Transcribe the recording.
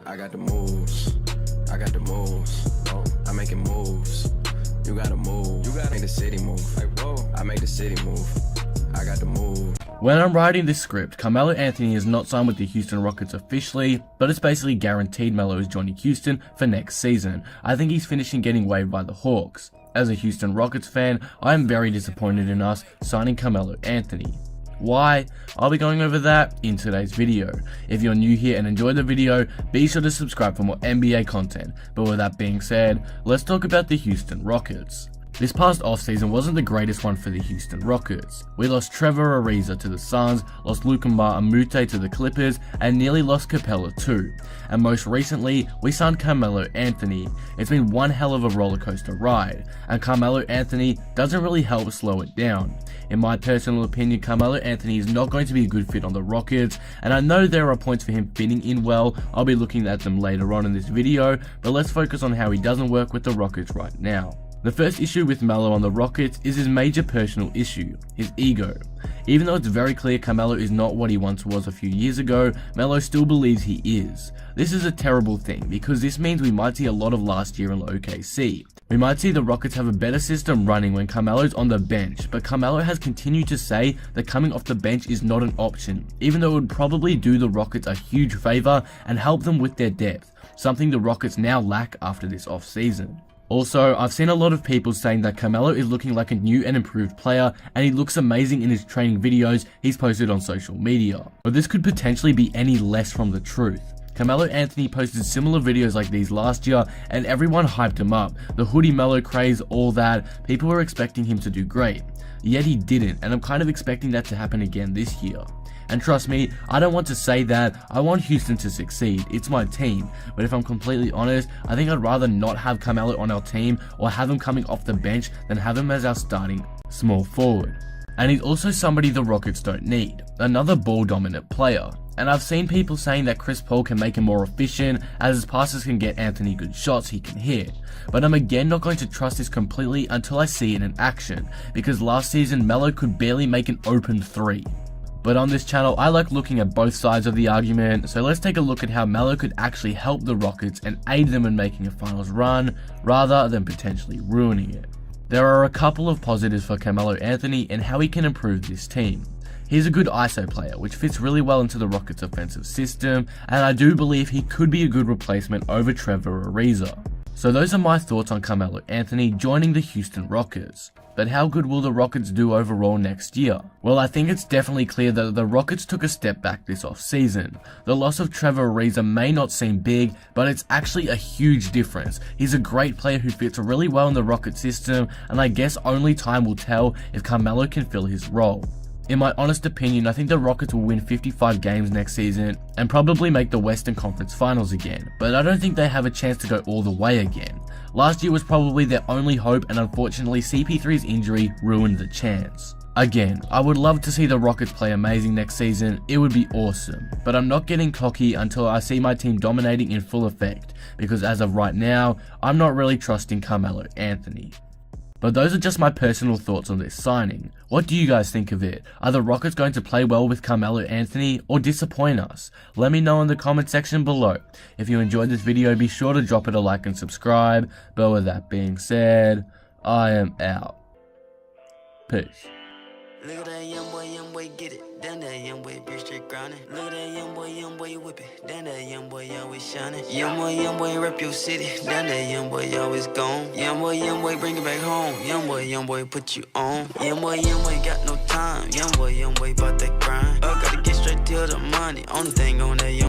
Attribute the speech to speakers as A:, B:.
A: I got the moves. I got the moves. Oh, I'm making moves. You gotta move. You gotta make the city move. Like, whoa. I make the city move. I got the move.
B: When I'm writing this script, Carmelo Anthony is not signed with the Houston Rockets officially, but it's basically guaranteed Melo is joining Houston for next season. I think he's finishing getting waived by the Hawks. As a Houston Rockets fan, I am very disappointed in us signing Carmelo Anthony. Why? I'll be going over that in today's video. If you're new here and enjoyed the video, be sure to subscribe for more NBA content. But with that being said, let's talk about the Houston Rockets. This past offseason wasn't the greatest one for the Houston Rockets. We lost Trevor Ariza to the Suns, lost Luka Amute to the Clippers, and nearly lost Capella too. And most recently, we signed Carmelo Anthony. It's been one hell of a roller coaster ride, and Carmelo Anthony doesn't really help slow it down. In my personal opinion, Carmelo Anthony is not going to be a good fit on the Rockets, and I know there are points for him fitting in well. I'll be looking at them later on in this video, but let's focus on how he doesn't work with the Rockets right now. The first issue with Melo on the Rockets is his major personal issue, his ego. Even though it's very clear Carmelo is not what he once was a few years ago, Melo still believes he is. This is a terrible thing because this means we might see a lot of last year in OKC. We might see the Rockets have a better system running when Carmelo's on the bench, but Carmelo has continued to say that coming off the bench is not an option, even though it would probably do the Rockets a huge favor and help them with their depth, something the Rockets now lack after this offseason. Also, I've seen a lot of people saying that Carmelo is looking like a new and improved player, and he looks amazing in his training videos he's posted on social media. But this could potentially be any less from the truth. Carmelo Anthony posted similar videos like these last year, and everyone hyped him up. The hoodie Melo craze, all that, people were expecting him to do great. Yet he didn't, and I'm kind of expecting that to happen again this year. And trust me, I don't want to say that. I want Houston to succeed. It's my team. But if I'm completely honest, I think I'd rather not have Carmelo on our team or have him coming off the bench than have him as our starting small forward. And he's also somebody the Rockets don't need, another ball dominant player. And I've seen people saying that Chris Paul can make him more efficient as his passes can get Anthony good shots he can hit. But I'm again not going to trust this completely until I see it in action, because last season Melo could barely make an open three. But on this channel, I like looking at both sides of the argument, so let's take a look at how Melo could actually help the Rockets and aid them in making a finals run, rather than potentially ruining it. There are a couple of positives for Carmelo Anthony and how he can improve this team. He's a good ISO player, which fits really well into the Rockets' offensive system, and I do believe he could be a good replacement over Trevor Ariza. So those are my thoughts on Carmelo Anthony joining the Houston Rockets. But how good will the Rockets do overall next year? Well, I think it's definitely clear that the Rockets took a step back this offseason. The loss of Trevor Ariza may not seem big, but it's actually a huge difference. He's a great player who fits really well in the Rocket system, and I guess only time will tell if Carmelo can fill his role. In my honest opinion, I think the Rockets will win 55 games next season and probably make the Western Conference Finals again, but I don't think they have a chance to go all the way again. Last year was probably their only hope, and unfortunately CP3's injury ruined the chance. Again, I would love to see the Rockets play amazing next season, it would be awesome, but I'm not getting cocky until I see my team dominating in full effect, because as of right now, I'm not really trusting Carmelo Anthony. But those are just my personal thoughts on this signing. What do you guys think of it? Are the Rockets going to play well with Carmelo Anthony or disappoint us? Let me know in the comment section below. If you enjoyed this video, be sure to drop it a like and subscribe. But with that being said, I am out. Peace.
C: Look at that young boy, get it. Down that young boy, be straight grounded. Look at that young boy, whip it. Down that young boy, always shining. Young boy, rep your city. Down that young boy, always gone. Young boy, bring it back home. Young boy, put you on. Young boy, got no time. Young boy, bout that grind. I gotta get straight to the money. Only thing on that young